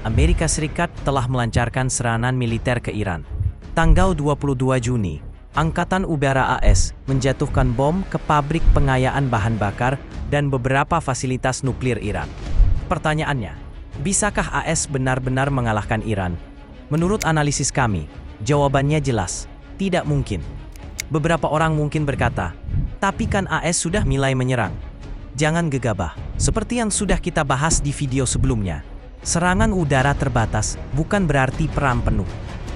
Amerika Serikat telah melancarkan serangan militer ke Iran. Tanggal 22 Juni, Angkatan Udara AS menjatuhkan bom ke pabrik pengayaan bahan bakar dan beberapa fasilitas nuklir Iran. Pertanyaannya, bisakah AS benar-benar mengalahkan Iran? Menurut analisis kami, jawabannya jelas, tidak mungkin. Beberapa orang mungkin berkata, tapi kan AS sudah mulai menyerang. Jangan gegabah, seperti yang sudah kita bahas di video sebelumnya. Serangan udara terbatas bukan berarti perang penuh.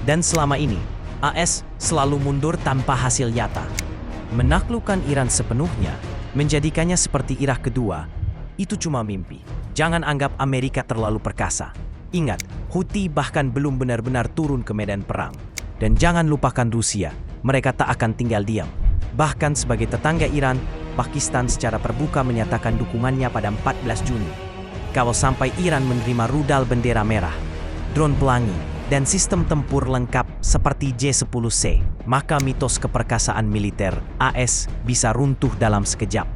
Dan selama ini, AS selalu mundur tanpa hasil nyata. Menaklukkan Iran sepenuhnya, menjadikannya seperti Irak kedua, itu cuma mimpi. Jangan anggap Amerika terlalu perkasa. Ingat, Houthi bahkan belum benar-benar turun ke medan perang. Dan jangan lupakan Rusia, mereka tak akan tinggal diam. Bahkan sebagai tetangga Iran, Pakistan secara terbuka menyatakan dukungannya pada 14 Juni. Kalau sampai Iran menerima rudal bendera merah, drone pelangi, dan sistem tempur lengkap seperti J-10C, maka mitos keperkasaan militer AS bisa runtuh dalam sekejap.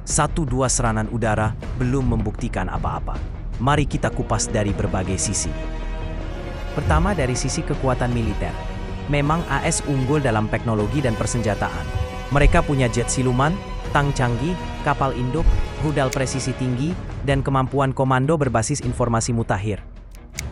1-2 serangan udara belum membuktikan apa-apa. Mari kita kupas dari berbagai sisi. Pertama, dari sisi kekuatan militer. Memang AS unggul dalam teknologi dan persenjataan. Mereka punya jet siluman, tank canggih, kapal induk, rudal presisi tinggi, dan kemampuan komando berbasis informasi mutakhir.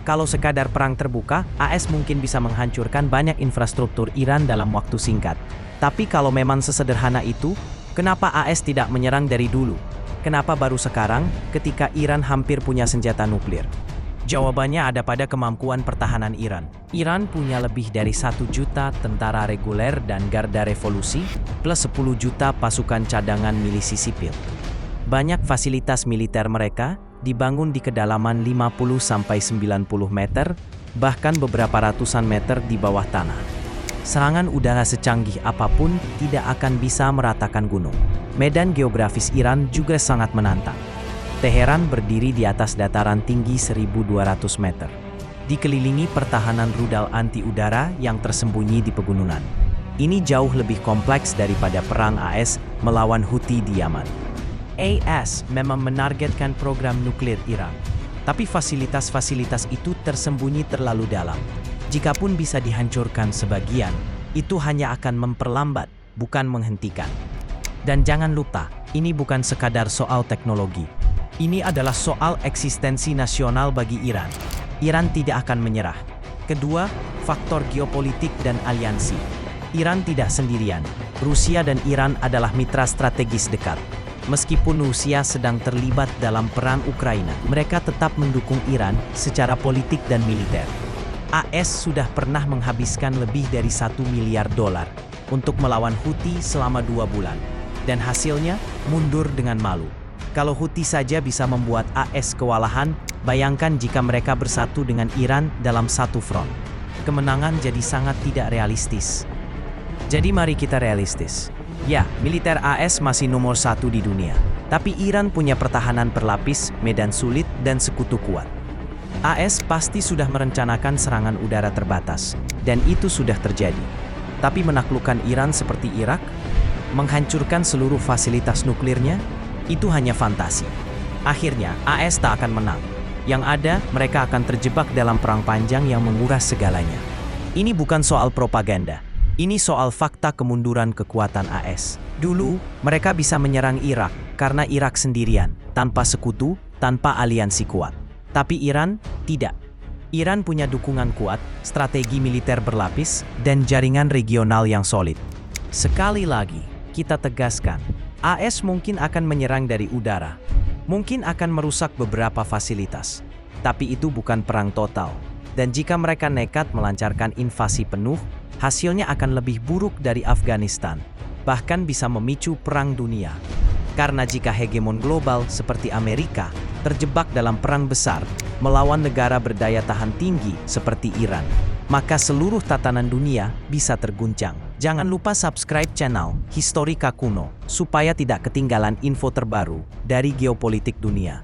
Kalau sekadar perang terbuka, AS mungkin bisa menghancurkan banyak infrastruktur Iran dalam waktu singkat. Tapi kalau memang sesederhana itu, kenapa AS tidak menyerang dari dulu? Kenapa baru sekarang, ketika Iran hampir punya senjata nuklir? Jawabannya ada pada kemampuan pertahanan Iran. Iran punya lebih dari 1 juta tentara reguler dan garda revolusi, plus 10 juta pasukan cadangan milisi sipil. Banyak fasilitas militer mereka dibangun di kedalaman 50-90 meter, bahkan beberapa ratusan meter di bawah tanah. Serangan udara secanggih apapun tidak akan bisa meratakan gunung. Medan geografis Iran juga sangat menantang. Teheran berdiri di atas dataran tinggi 1.200 meter, dikelilingi pertahanan rudal anti-udara yang tersembunyi di pegunungan. Ini jauh lebih kompleks daripada perang AS melawan Houthi di Yaman. AS memang menargetkan program nuklir Iran, tapi fasilitas-fasilitas itu tersembunyi terlalu dalam. Jikapun bisa dihancurkan sebagian, itu hanya akan memperlambat, bukan menghentikan. Dan jangan lupa, ini bukan sekadar soal teknologi. Ini adalah soal eksistensi nasional bagi Iran. Iran tidak akan menyerah. Kedua, faktor geopolitik dan aliansi. Iran tidak sendirian. Rusia dan Iran adalah mitra strategis dekat. Meskipun Rusia sedang terlibat dalam perang Ukraina, mereka tetap mendukung Iran secara politik dan militer. AS sudah pernah menghabiskan lebih dari $1 miliar untuk melawan Houthi selama 2 bulan. Dan hasilnya mundur dengan malu. Kalau Houthi saja bisa membuat AS kewalahan, bayangkan jika mereka bersatu dengan Iran dalam satu front. Kemenangan jadi sangat tidak realistis. Jadi mari kita realistis. Ya, militer AS masih nomor 1 di dunia. Tapi Iran punya pertahanan berlapis, medan sulit, dan sekutu kuat. AS pasti sudah merencanakan serangan udara terbatas. Dan itu sudah terjadi. Tapi menaklukkan Iran seperti Irak? Menghancurkan seluruh fasilitas nuklirnya? Itu hanya fantasi. Akhirnya, AS tak akan menang. Yang ada, mereka akan terjebak dalam perang panjang yang menguras segalanya. Ini bukan soal propaganda. Ini soal fakta kemunduran kekuatan AS. Dulu, mereka bisa menyerang Irak karena Irak sendirian, tanpa sekutu, tanpa aliansi kuat. Tapi Iran, tidak. Iran punya dukungan kuat, strategi militer berlapis, dan jaringan regional yang solid. Sekali lagi, kita tegaskan, AS mungkin akan menyerang dari udara, mungkin akan merusak beberapa fasilitas, tapi itu bukan perang total. Dan jika mereka nekat melancarkan invasi penuh, hasilnya akan lebih buruk dari Afghanistan, bahkan bisa memicu perang dunia. Karena jika hegemon global seperti Amerika terjebak dalam perang besar melawan negara berdaya tahan tinggi seperti Iran, maka seluruh tatanan dunia bisa terguncang. Jangan lupa subscribe channel Historika Kuno supaya tidak ketinggalan info terbaru dari geopolitik dunia.